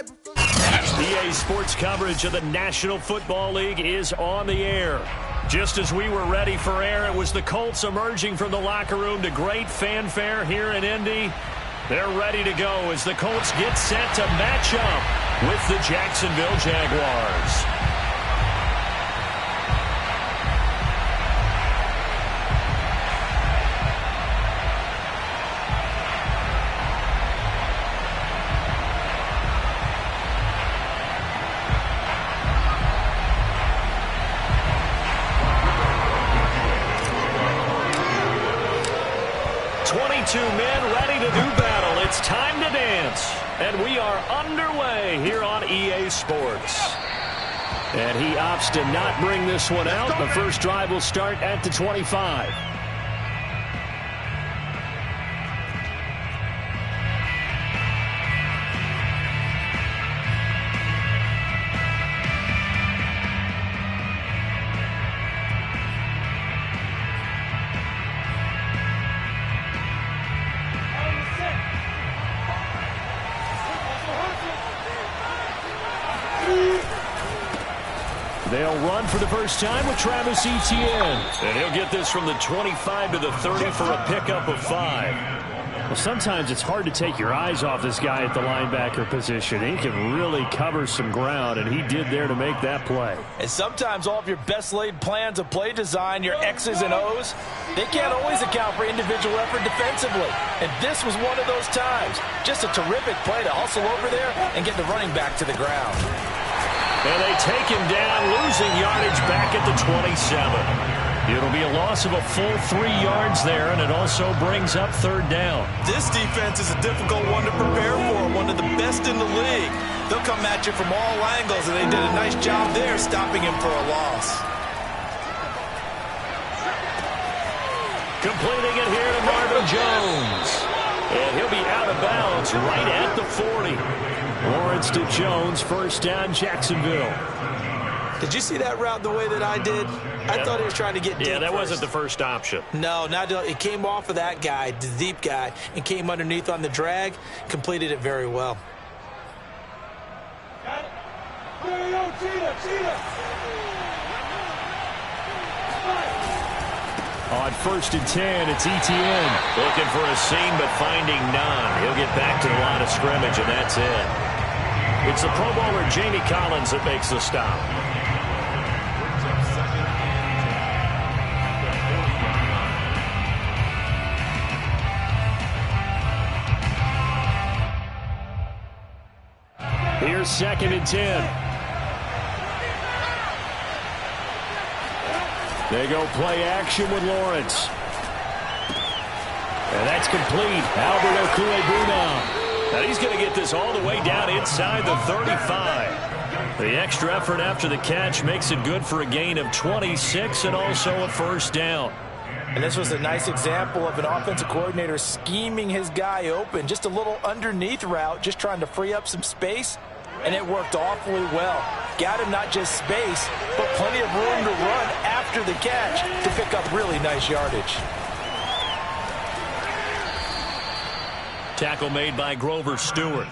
EA Sports coverage of the National Football League is on the air. Just as we were ready for air, it was the Colts emerging from the locker room to great fanfare here in Indy. They're ready to go as the Colts get set to match up with the Jacksonville Jaguars. Two men ready to do battle. It's time to dance. And we are underway here on EA Sports. And he opts to not bring this one out. The first drive will start at the 25. They'll run for the first time with Travis Etienne. And he'll get this from the 25 to the 30 for a pickup of 5. Well, sometimes it's hard to take your eyes off this guy at the linebacker position. He can really cover some ground, and he did there to make that play. And sometimes all of your best laid plans of play design, your X's and O's, they can't always account for individual effort defensively. And this was one of those times. Just a terrific play to hustle over there and get the running back to the ground. And they take him down, losing yardage back at the 27. It'll be a loss of a full 3 yards there, and it also brings up third down. This defense is a difficult one to prepare for, one of the best in the league. They'll come at you from all angles, and they did a nice job there stopping him for a loss. Completing it here to Marvin Jones. And he'll be out of bounds right at the 40. Lawrence to Jones, first down, Jacksonville. Did you see that route the way that I did? I thought he was trying to get deep. Yeah, that wasn't the first option. No, it came off of that guy, the deep guy, and came underneath on the drag, completed it very well. On first and 10, it's Etienne. Looking for a seam, but finding none. He'll get back to the line of scrimmage, and that's it. It's the Pro Bowler Jamie Collins that makes the stop. Here's second and 10. They go play action with Lawrence. And that's complete. Albert Okwuegbunam. Now he's going to get this all the way down inside the 35. The extra effort after the catch makes it good for a gain of 26 and also a first down. And this was a nice example of an offensive coordinator scheming his guy open. Just a little underneath route, just trying to free up some space. And it worked awfully well. Got him not just space, but plenty of room to run after the catch to pick up really nice yardage. Tackle made by Grover Stewart.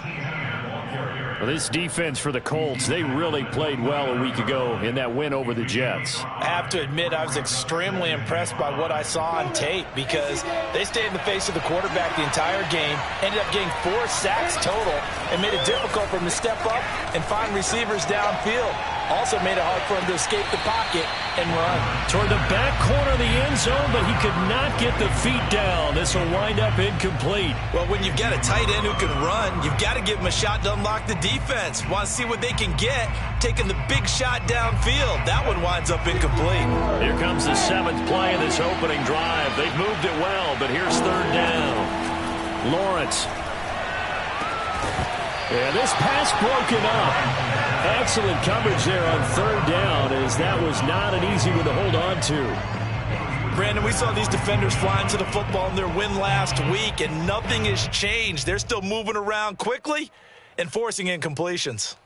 Well, this defense for the Colts, they really played well a week ago in that win over the Jets. I have to admit, I was extremely impressed by what I saw on tape because they stayed in the face of the quarterback the entire game, ended up getting 4 sacks total, and made it difficult for him to step up and find receivers downfield. Also made it hard for him to escape the pocket and run. Toward the back corner of the end zone, but he could not get the feet down. This will wind up incomplete. Well, when you've got a tight end who can run, you've got to give him a shot to unlock the defense. Want to see what they can get, taking the big shot downfield. That one winds up incomplete. Here comes the 7th play of this opening drive. They've moved it well, but here's third down. Lawrence. And this pass broken up. Excellent coverage there on third down, as that was not an easy one to hold on to. Brandon, we saw these defenders flying to the football in their win last week, and nothing has changed. They're still moving around quickly and forcing incompletions.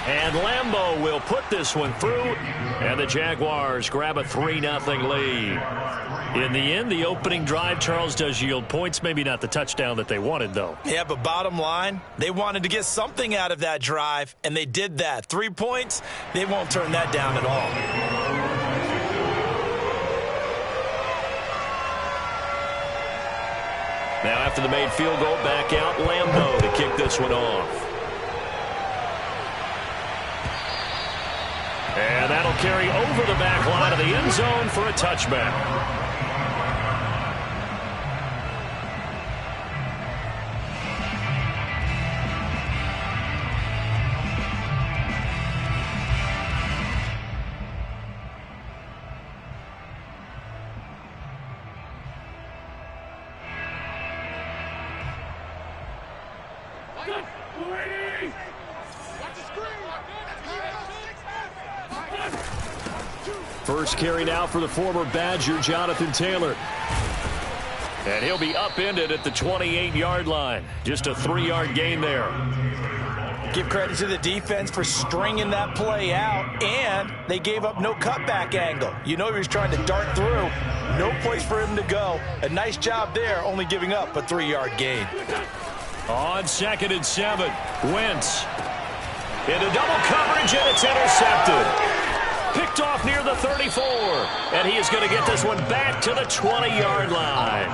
And Lambeau will put this this one through, and the Jaguars grab a 3-0 lead. In the end, the opening drive, Charles, does yield points. Maybe not the touchdown that they wanted, though. Yeah, but bottom line, they wanted to get something out of that drive, and they did that. 3 points, they won't turn that down at all. Now after the made field goal, back out Lambeau to kick this one off. And that'll carry over the back line of the end zone for a touchback. First carry now for the former Badger, Jonathan Taylor. And he'll be upended at the 28-yard line. Just a 3-yard gain there. Give credit to the defense for stringing that play out, and they gave up no cutback angle. You know he was trying to dart through. No place for him to go. A nice job there, only giving up a 3-yard gain. On 2nd and 7, Wentz. Into double coverage, and it's intercepted. Picked off near the 34, and he is going to get this one back to the 20-yard line.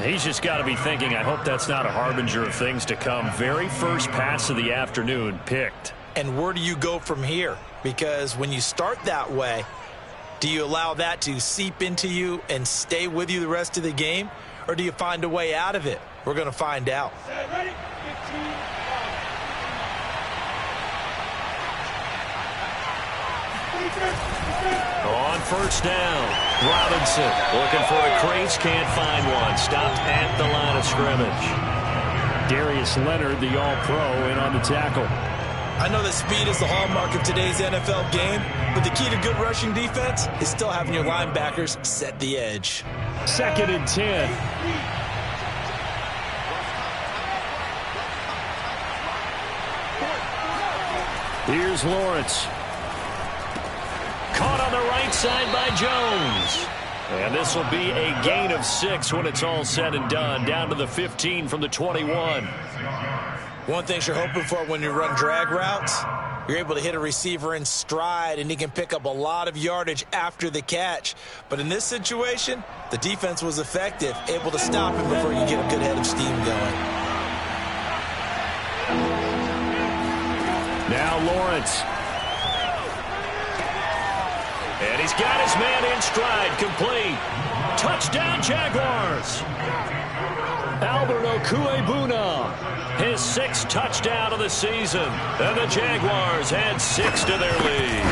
He's just got to be thinking, I hope that's not a harbinger of things to come. Very first pass of the afternoon picked. And where do you go from here? Because when you start that way, do you allow that to seep into you and stay with you the rest of the game? Or do you find a way out of it? We're going to find out. On first down, Robinson looking for a crease, can't find one. Stopped at the line of scrimmage. Darius Leonard, the all-pro, in on the tackle. I know that speed is the hallmark of today's NFL game, but the key to good rushing defense is still having your linebackers set the edge. 2nd and 10. Here's Lawrence. Caught on the right side by Jones. And this will be a gain of 6 when it's all said and done. Down to the 15 from the 21. One thing you're hoping for when you run drag routes, you're able to hit a receiver in stride, and he can pick up a lot of yardage after the catch. But in this situation, the defense was effective, able to stop him before you get a good head of steam going. Now Lawrence. And he's got his man in stride, complete. Touchdown, Jaguars. Albert Okwuegbuna, his 6th touchdown of the season. And the Jaguars add 6 to their lead.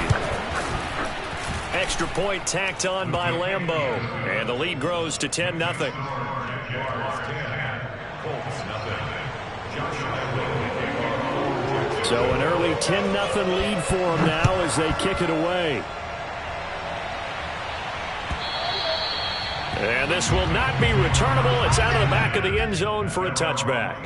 Extra point tacked on by Lambeau. And the lead grows to 10-0. So an early 10-0 lead for them now as they kick it away. And this will not be returnable. It's out of the back of the end zone for a touchback.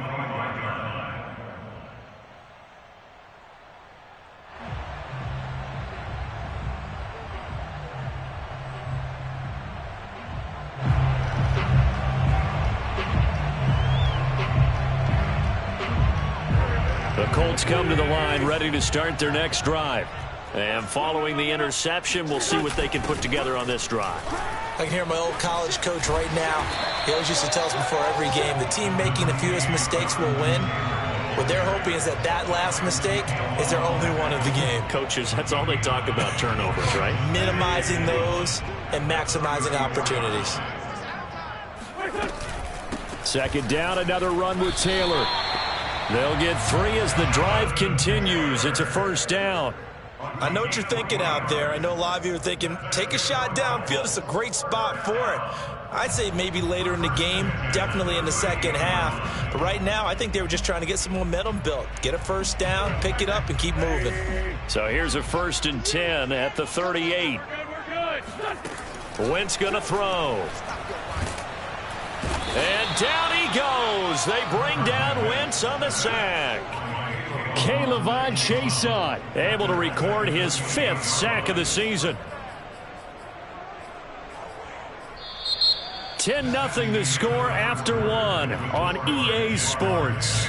The Colts come to the line ready to start their next drive. And following the interception, we'll see what they can put together on this drive. I can hear my old college coach right now. He always used to tell us before every game, the team making the fewest mistakes will win. What they're hoping is that that last mistake is their only one of the game. Coaches, that's all they talk about, turnovers, right? Minimizing those and maximizing opportunities. 2nd down, another run with Taylor. They'll get 3 as the drive continues. It's a 1st down. I know what you're thinking out there. I know a lot of you are thinking, take a shot downfield. It's a great spot for it. I'd say maybe later in the game, definitely in the second half. But right now, I think they were just trying to get some momentum built. Get a 1st down, pick it up, and keep moving. So here's a 1st and 10 at the 38. Wentz going to throw. And down he goes. They bring down Wentz on the sack. K'Lavon Chaisson, able to record his 5th sack of the season. 10-0 the score after 1 on EA Sports.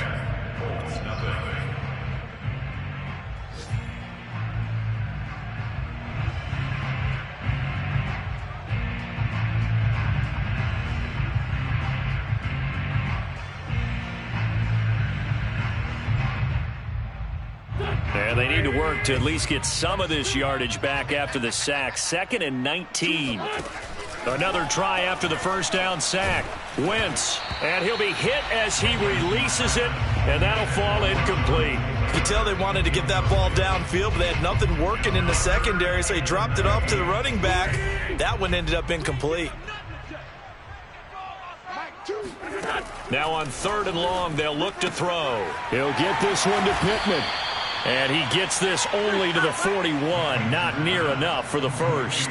And they need to work to at least get some of this yardage back after the sack. 2nd and 19. Another try after the first down sack. Wentz, and he'll be hit as he releases it, and that'll fall incomplete. You can tell they wanted to get that ball downfield, but they had nothing working in the secondary, so he dropped it off to the running back. That one ended up incomplete. Now on 3rd and long, they'll look to throw. He'll get this one to Pittman. And he gets this only to the 41, not near enough for the first.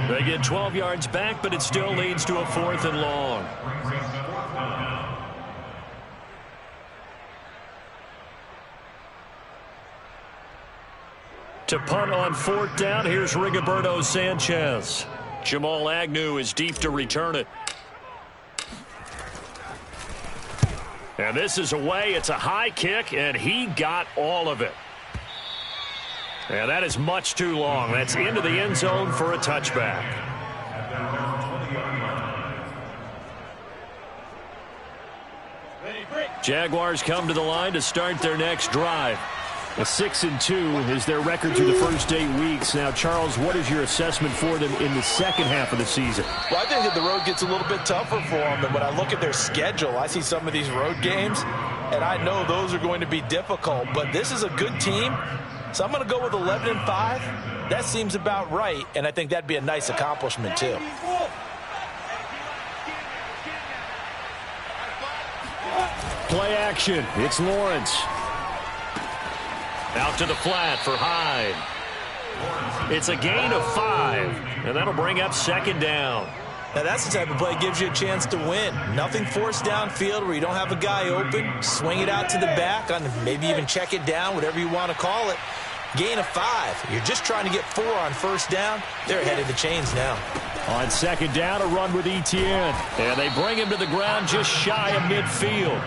They get 12 yards back, but it still leads to a 4th and long. To punt on 4th down, here's Rigoberto Sanchez. Jamal Agnew is deep to return it. And this is away. It's a high kick, and he got all of it. And that is much too long. That's into the end zone for a touchback. Jaguars come to the line to start their next drive. A 6-2 is their record through the first 8 weeks. Now, Charles, what is your assessment for them in the second half of the season? Well, I think that the road gets a little bit tougher for them. And when I look at their schedule, I see some of these road games, and I know those are going to be difficult. But this is a good team, so I'm going to go with 11-5. That seems about right, and I think that'd be a nice accomplishment, too. Play action. It's Lawrence. Out to the flat for Hyde. It's a gain of 5, and that'll bring up 2nd down. Now, that's the type of play that gives you a chance to win. Nothing forced downfield where you don't have a guy open. Swing it out to the back, on maybe even check it down, whatever you want to call it. Gain of 5. You're just trying to get 4 on 1st down. They're ahead of the chains now. On 2nd down, a run with Etienne. And they bring him to the ground just shy of midfield.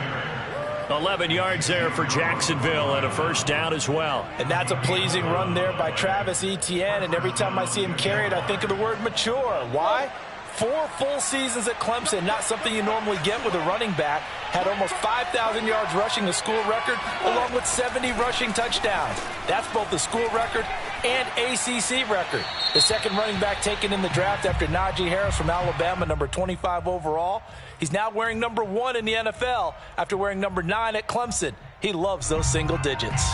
11 yards there for Jacksonville and a 1st down as well. And that's a pleasing run there by Travis Etienne. And every time I see him carry it, I think of the word mature. Why? 4 full seasons at Clemson, not something you normally get with a running back. Had almost 5,000 yards rushing, the school record, along with 70 rushing touchdowns. That's both the school record and ACC record. The second running back taken in the draft after Najee Harris from Alabama, number 25 overall. He's now wearing number 1 in the NFL after wearing number 9 at Clemson. He loves those single digits.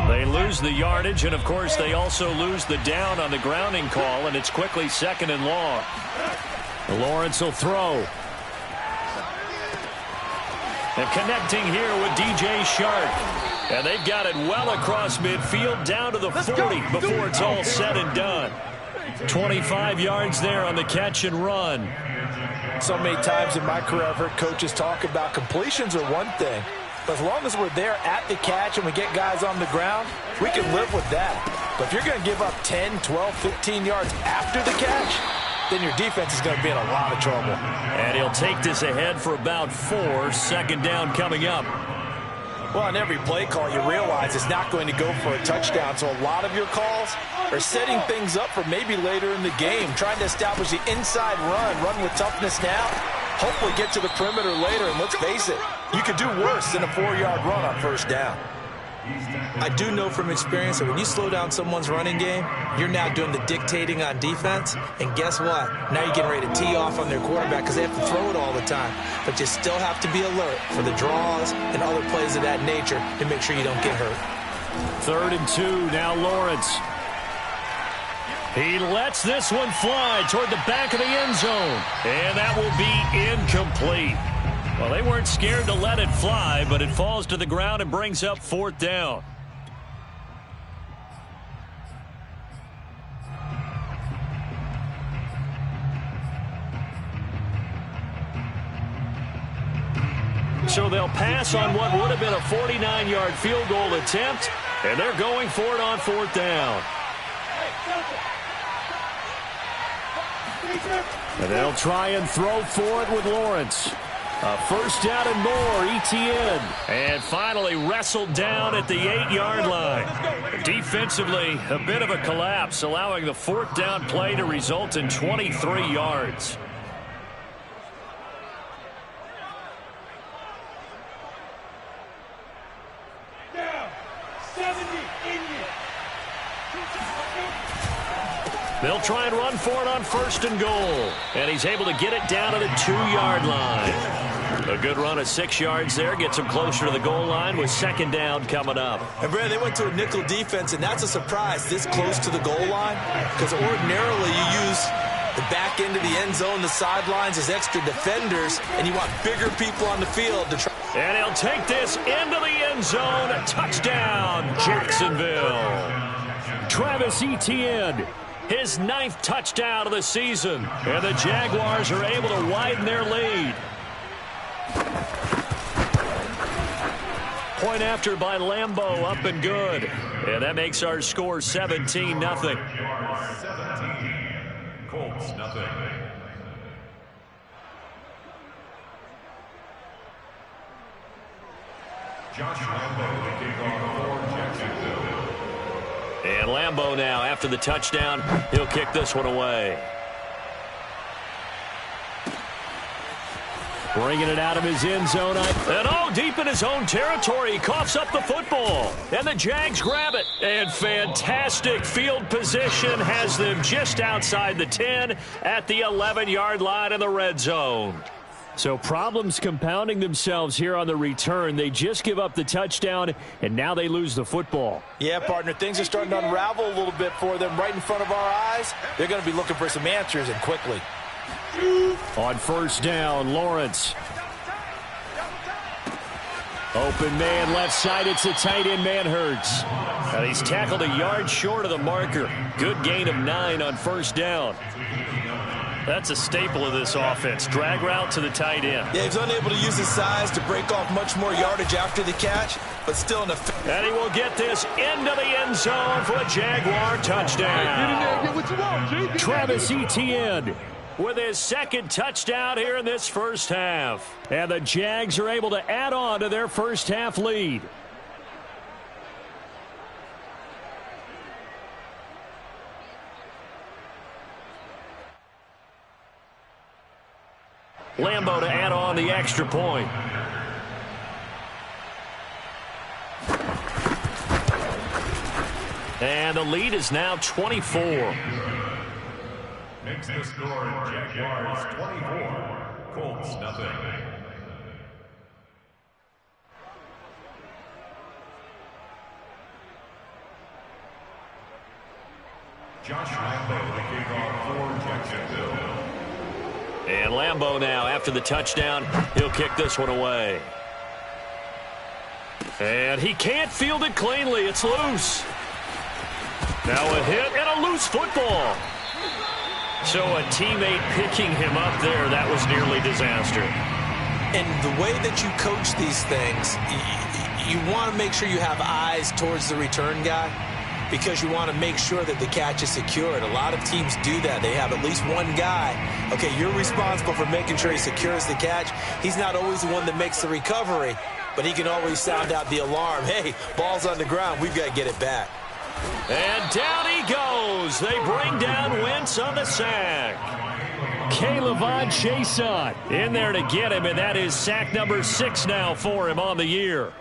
They lose the yardage, and, of course, they also lose the down on the grounding call, and it's quickly 2nd and long. Lawrence will throw. And connecting here with DJ Shark. And they've got it well across midfield, down to the 40 before it's all said and done. 25 yards there on the catch and run. So many times in my career I've heard coaches talk about completions are one thing. But as long as we're there at the catch and we get guys on the ground, we can live with that. But if you're going to give up 10, 12, 15 yards after the catch, then your defense is going to be in a lot of trouble. And he'll take this ahead for about 4. 2nd down coming up. Well, on every play call, you realize it's not going to go for a touchdown. So a lot of your calls are setting things up for maybe later in the game, trying to establish the inside run with toughness now. Hopefully get to the perimeter later, and let's face it, you could do worse than a 4-yard run on 1st down. I do know from experience that when you slow down someone's running game, you're now doing the dictating on defense, and guess what? Now you're getting ready to tee off on their quarterback because they have to throw it all the time. But you still have to be alert for the draws and other plays of that nature to make sure you don't get hurt. 3rd and 2, now Lawrence. He lets this one fly toward the back of the end zone. And that will be incomplete. Well, they weren't scared to let it fly, but it falls to the ground and brings up 4th down. So they'll pass on what would have been a 49-yard field goal attempt, and they're going for it on 4th down. And they'll try and throw for it with Lawrence. A 1st down and more, Etienne. And finally wrestled down at the 8-yard line. Defensively, a bit of a collapse, allowing the 4th down play to result in 23 yards. They'll try and run for it on 1st and goal. And he's able to get it down to the 2-yard line. A good run of 6 yards there. Gets him closer to the goal line with 2nd down coming up. And, Brad, they went to a nickel defense, and that's a surprise this close to the goal line. Because ordinarily you use the back end of the end zone, the sidelines as extra defenders, and you want bigger people on the field to try. And he'll take this into the end zone. A touchdown, Jacksonville. Travis Etienne. His 9th touchdown of the season. And the Jaguars are able to widen their lead. Point after by Lambeau, up and good. And that makes our score 17-0. 17, Colts, nothing. Josh Lambeau, the kickoff for Jacksonville. And Lambeau now, after the touchdown, he'll kick this one away. Bringing it out of his end zone. And deep in his own territory. He coughs up the football. And the Jags grab it. And fantastic field position has them just outside the 10 at the 11-yard line in the red zone. So problems compounding themselves here on the return. They just give up the touchdown, and now they lose the football. Yeah, partner, things are starting to unravel a little bit for them right in front of our eyes. They're going to be looking for some answers, and quickly. On 1st down, Lawrence. Open man left side. It's a tight end, Manhertz. And he's tackled a yard short of the marker. Good gain of 9 on 1st down. That's a staple of this offense. Drag route to the tight end. Yeah, he's unable to use his size to break off much more yardage after the catch, but still an effective. And he will get this into the end zone for a Jaguar touchdown. Get what you want, G. Travis Etienne with his 2nd touchdown here in this first half. And the Jags are able to add on to their first half lead. Lambeau to add on the extra point. And the lead is now 24. Makes the score Jaguars 24, Colts nothing. Josh Lambeau, the kickoff for Jacksonville. And Lambeau now, after the touchdown, he'll kick this one away. And he can't field it cleanly. It's loose. Now a hit and a loose football. So a teammate picking him up there, that was nearly disaster. And the way that you coach these things, you want to make sure you have eyes towards the return guy, because you want to make sure that the catch is secured. A lot of teams do that. They have at least one guy. Okay, you're responsible for making sure he secures the catch. He's not always the one that makes the recovery, but he can always sound out the alarm. Hey, ball's on the ground. We've got to get it back. And down he goes. They bring down Wentz on the sack. K'Lavon Chaisson in there to get him, and that is sack number 6 now for him on the year.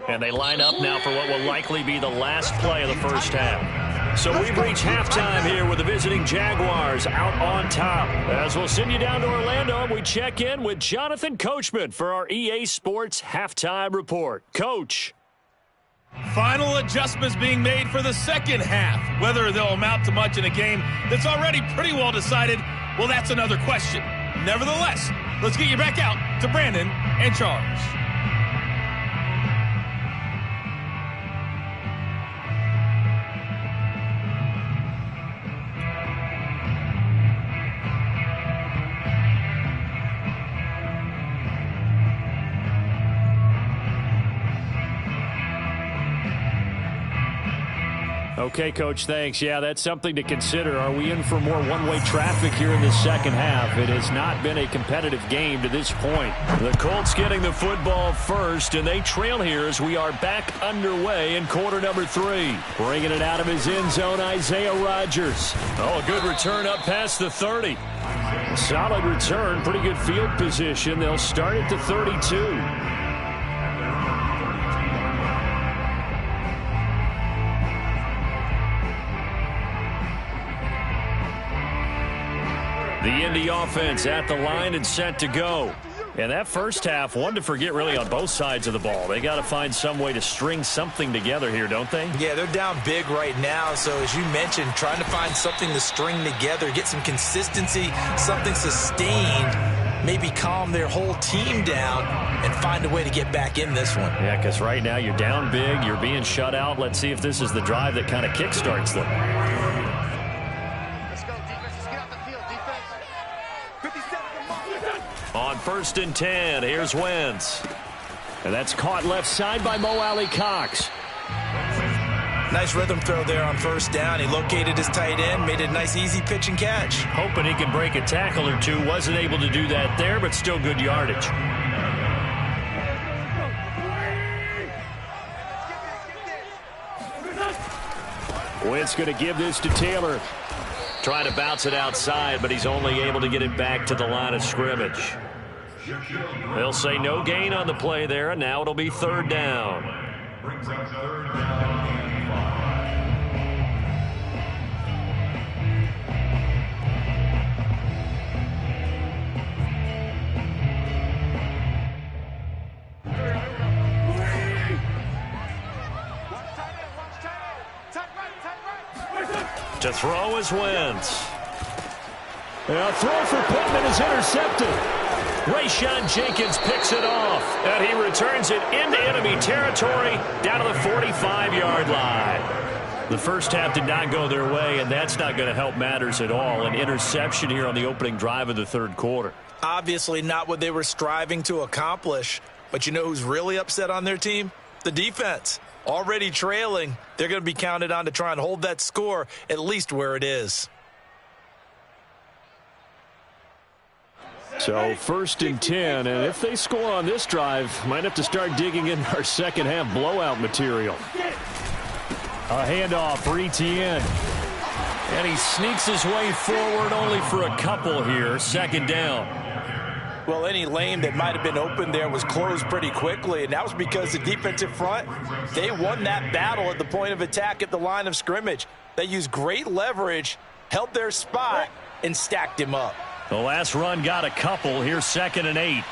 And they line up now for what will likely be the last play of the first half. So we've reached halftime here with the visiting Jaguars out on top. As we'll send you down to Orlando, and we check in with Jonathan Coachman for our EA Sports Halftime Report. Coach. Final adjustments being made for the second half. Whether they'll amount to much in a game that's already pretty well decided, well, that's another question. Nevertheless, let's get you back out to Brandon and Charles. Okay, Coach, thanks. Yeah, that's something to consider. Are we in for more one-way traffic here in the second half? It has not been a competitive game to this point. The Colts getting the football first, and they trail here as we are back underway in quarter number 3. Bringing it out of his end zone, Isaiah Rodgers. Oh, a good return up past the 30. Solid return, pretty good field position. They'll start at the 32. The Indy offense at the line and set to go. And that first half, one to forget really on both sides of the ball. They got to find some way to string something together here, don't they? Yeah, they're down big right now. So as you mentioned, trying to find something to string together, get some consistency, something sustained, maybe calm their whole team down and find a way to get back in this one. Yeah, because right now you're down big, you're being shut out. Let's see if this is the drive that kind of kickstarts them. On 1st and 10, here's Wentz. And that's caught left side by Mo Alley-Cox. Nice rhythm throw there on 1st down. He located his tight end, made a nice easy pitch and catch. Hoping he can break a tackle or two. Wasn't able to do that there, but still good yardage. Wentz going to give this to Taylor. Trying to bounce it outside, but he's only able to get it back to the line of scrimmage. They'll say no gain on the play there, and now it'll be 3rd down. Brings up 3rd down and 5. To throw is Wentz. A throw for Pittman is intercepted. Rayshawn Jenkins picks it off, and he returns it into enemy territory down to the 45-yard line. The first half did not go their way, and that's not going to help matters at all. An interception here on the opening drive of the 3rd quarter. Obviously not what they were striving to accomplish, but you know who's really upset on their team? The defense. Already trailing, they're going to be counted on to try and hold that score at least where it is. So 1st and 10, and if they score on this drive, might have to start digging in our second half blowout material. A handoff for Etienne. And he sneaks his way forward only for a couple here. 2nd down. Well, any lane that might have been open there was closed pretty quickly, and that was because the defensive front, they won that battle at the point of attack at the line of scrimmage. They used great leverage, held their spot, and stacked him up. The last run got a couple. Here's 2nd and 8.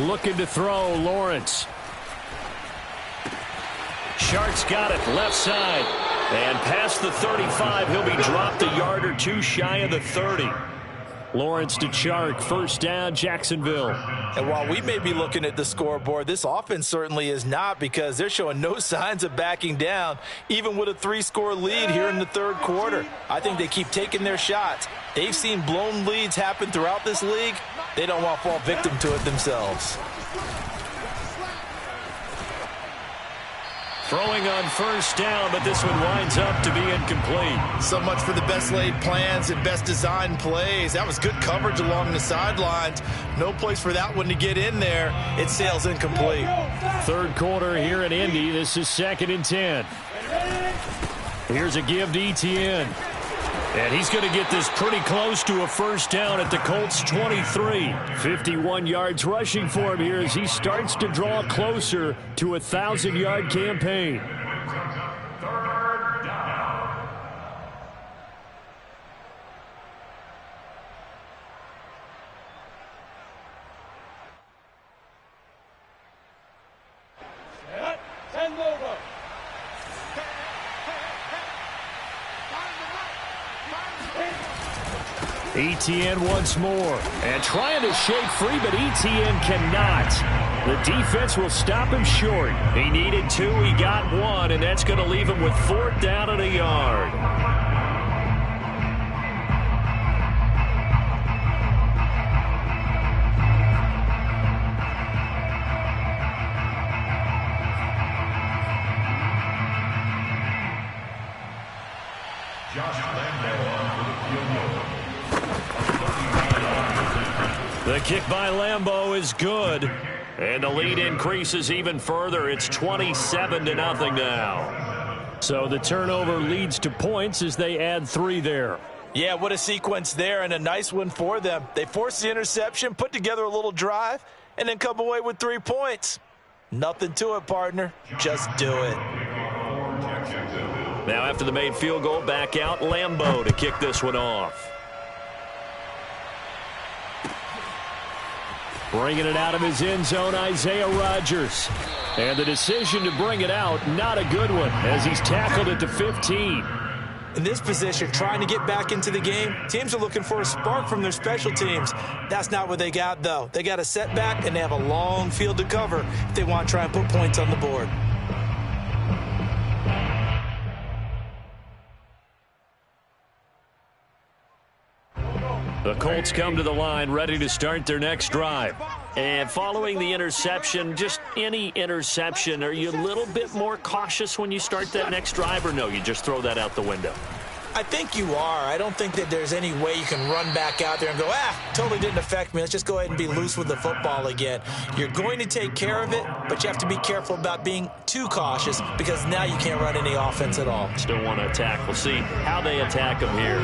Looking to throw, Lawrence. Shark's got it, left side. And past the 35, he'll be dropped a yard or two shy of the 30. Lawrence to Chark, 1st down, Jacksonville. And while we may be looking at the scoreboard, this offense certainly is not, because they're showing no signs of backing down, even with a 3-score lead here in the 3rd quarter. I think they keep taking their shots. They've seen blown leads happen throughout this league. They don't want to fall victim to it themselves. Throwing on 1st down, but this one winds up to be incomplete. So much for the best laid plans and best designed plays. That was good coverage along the sidelines. No place for that one to get in there. It sails incomplete. 3rd quarter here in Indy. This is 2nd and 10. Here's a give to Etienne. And he's going to get this pretty close to a 1st down at the Colts 23. 51 yards rushing for him here as he starts to draw closer to a 1,000-yard campaign. Etienne once more, and trying to shake free, but Etienne cannot. The defense will stop him short. He needed 2, he got 1, and that's going to leave him with 4th down and a yard. Josh Lambo on for the field goal. The kick by Lambo is good. And the lead increases even further. It's 27-0 now. So the turnover leads to points as they add 3 there. Yeah, what a sequence there, and a nice one for them. They force the interception, put together a little drive, and then come away with 3 points. Nothing to it, partner. Just do it. Now after the made field goal, back out Lambo to kick this one off. Bringing it out of his end zone, Isaiah Rodgers. And the decision to bring it out, not a good one, as he's tackled at the 15. In this position, trying to get back into the game, teams are looking for a spark from their special teams. That's not what they got, though. They got a setback, and they have a long field to cover if they want to try and put points on the board. The Colts come to the line ready to start their next drive. And following the interception, just any interception, are you a little bit more cautious when you start that next drive, or no, you just throw that out the window? I think you are. I don't think that there's any way you can run back out there and go, totally didn't affect me. Let's just go ahead and be loose with the football again. You're going to take care of it, but you have to be careful about being too cautious because now you can't run any offense at all. Still want to attack. We'll see how they attack them here.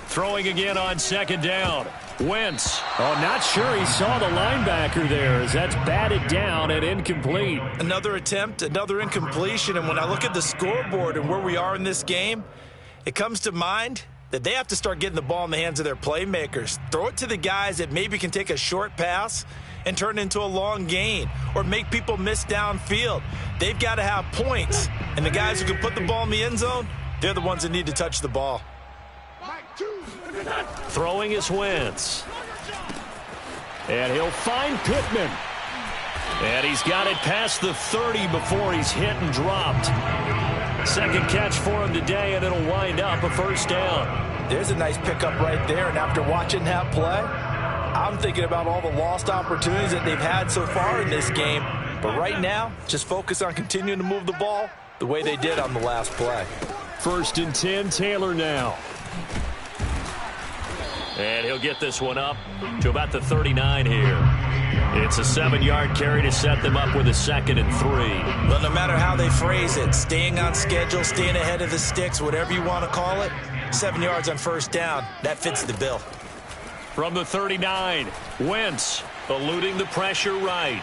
Throwing again on second down. Wentz. Oh, not sure he saw the linebacker there as that's batted down and incomplete. Another attempt, another incompletion. And when I look at the scoreboard and where we are in this game, it comes to mind that they have to start getting the ball in the hands of their playmakers. Throw it to the guys that maybe can take a short pass and turn it into a long gain or make people miss downfield. They've got to have points. And the guys who can put the ball in the end zone, they're the ones that need to touch the ball. Throwing is Wentz. And he'll find Pittman. And he's got it past the 30 before he's hit and dropped. Second catch for him today, and it'll wind up a first down. There's a nice pickup right there, and after watching that play, I'm thinking about all the lost opportunities that they've had so far in this game. But right now, just focus on continuing to move the ball the way they did on the last play. 1st and 10, Taylor now. And he'll get this one up to about the 39 here. It's a 7-yard carry to set them up with a 2nd and 3. Well, no matter how they phrase it, staying on schedule, staying ahead of the sticks, whatever you want to call it, 7 yards on first down, that fits the bill. From the 39, Wentz eluding the pressure right.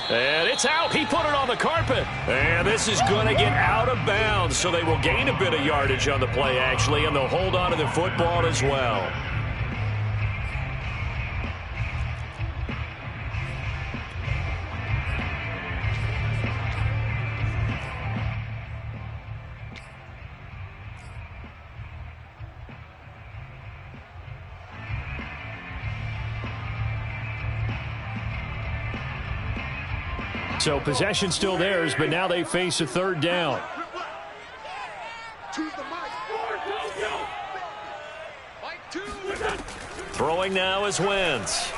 And it's out. He put it on the carpet. And this is going to get out of bounds, so they will gain a bit of yardage on the play, actually, and they'll hold on to the football as well. So possession still theirs, but now they face a 3rd down. Throwing now is Wentz.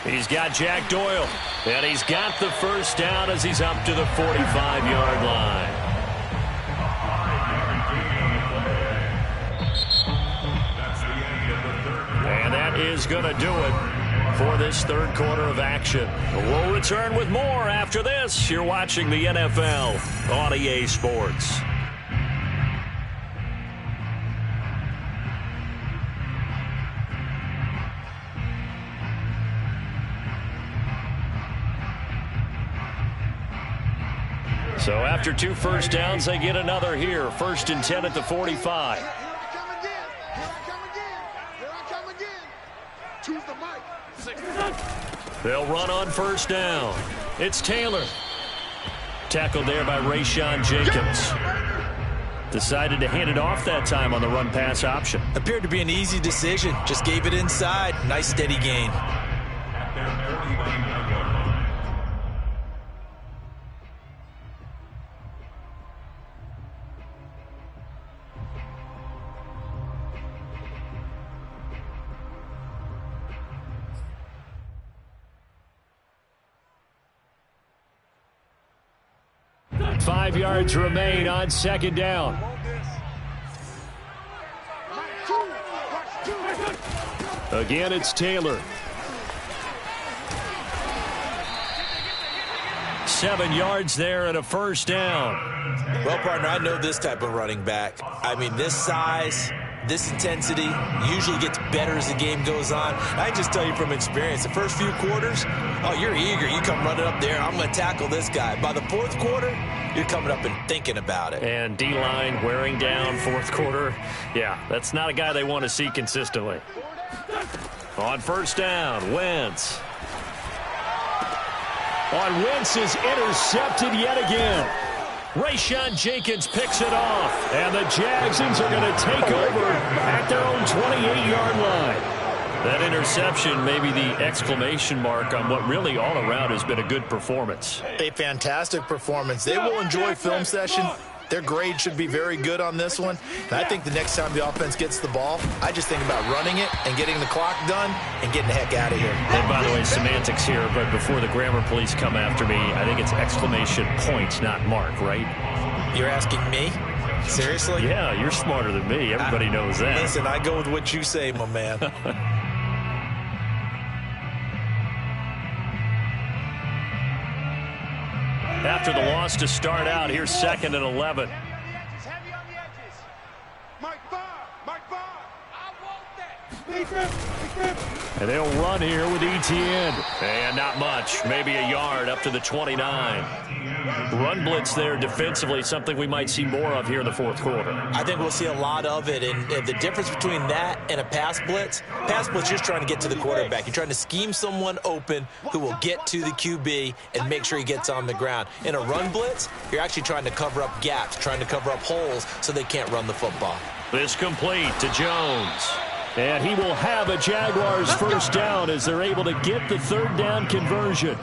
He's got Jack Doyle, and he's got the first down as he's up to the 45-yard line. And that is going to do it for this 3rd quarter of action. We'll return with more after this. You're watching the NFL on EA Sports. So after 2 first downs, they get another here. 1st and 10 at the 45. They'll run on first down. It's Taylor. Tackled there by Rayshon Jenkins. Decided to hand it off that time on the run-pass option. Appeared to be an easy decision. Just gave it inside. Nice steady gain. 5 yards remain on second down. Again, it's Taylor. 7 yards there and a first down. Well, partner, I know this type of running back. I mean, this size, this intensity usually gets better as the game goes on. I just tell you from experience, the first few quarters, oh, you're eager. You come running up there, I'm going to tackle this guy. By the fourth quarter, you're coming up and thinking about it. And D-line wearing down fourth quarter. Yeah, that's not a guy they want to see consistently. On first down, Wentz. On Wentz is intercepted yet again. Rayshon Jenkins picks it off. And the Jagsons are going to take over at their own 28-yard line. That interception may be the exclamation mark on what really all around has been a good performance. A fantastic performance. They will enjoy film session. Their grade should be very good on this one. And I think the next time the offense gets the ball, I just think about running it and getting the clock done and getting the heck out of here. And by the way, semantics here, but before the grammar police come after me, I think it's exclamation point, not mark, right? You're asking me? Seriously? Yeah, you're smarter than me. Everybody knows that. Listen, I go with what you say, my man. After the loss to start out, here's 2nd and 11. And they'll run here with Etienne. And not much, maybe a yard up to the 29. Run blitz there defensively, something we might see more of here in the fourth quarter. I think we'll see a lot of it, and the difference between that and a pass blitz just trying to get to the quarterback. You're trying to scheme someone open who will get to the QB and make sure he gets on the ground. In a run blitz, you're actually trying to cover up gaps, trying to cover up holes so they can't run the football. This complete to Jones. And he will have a Jaguars first down as they're able to get the third down conversion.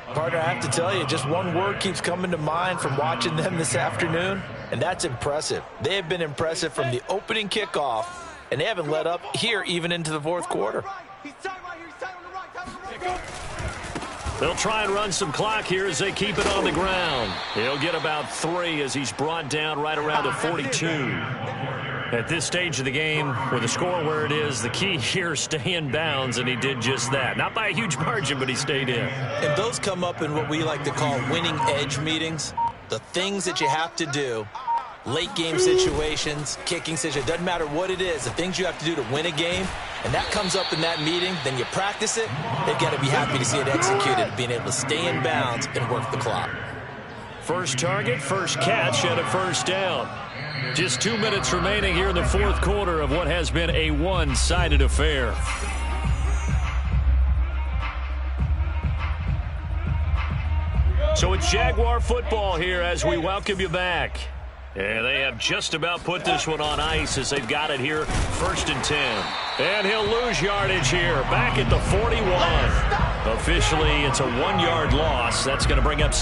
Partner, I have to tell you, just one word keeps coming to mind from watching them this afternoon, and that's impressive. They have been impressive from the opening kickoff, and they haven't let up here even into the fourth quarter. They'll try and run some clock here as they keep it on the ground. He'll get about 3 as he's brought down right around the 42. At this stage of the game, with the score where it is, the key here is stay in bounds, and he did just that. Not by a huge margin, but he stayed in. And those come up in what we like to call winning edge meetings. The things that you have to do, late game situations, kicking situations, doesn't matter what it is, the things you have to do to win a game, and that comes up in that meeting, then you practice it, they've got to be happy to see it executed, being able to stay in bounds and work the clock. First target, first catch, and a first down. Just 2 minutes remaining here in the fourth quarter of what has been a one-sided affair. So it's Jaguar football here as we welcome you back. And they have just about put this one on ice as they've got it here, 1st and 10. And he'll lose yardage here, back at the 41. Officially, it's a 1-yard loss. That's going to bring up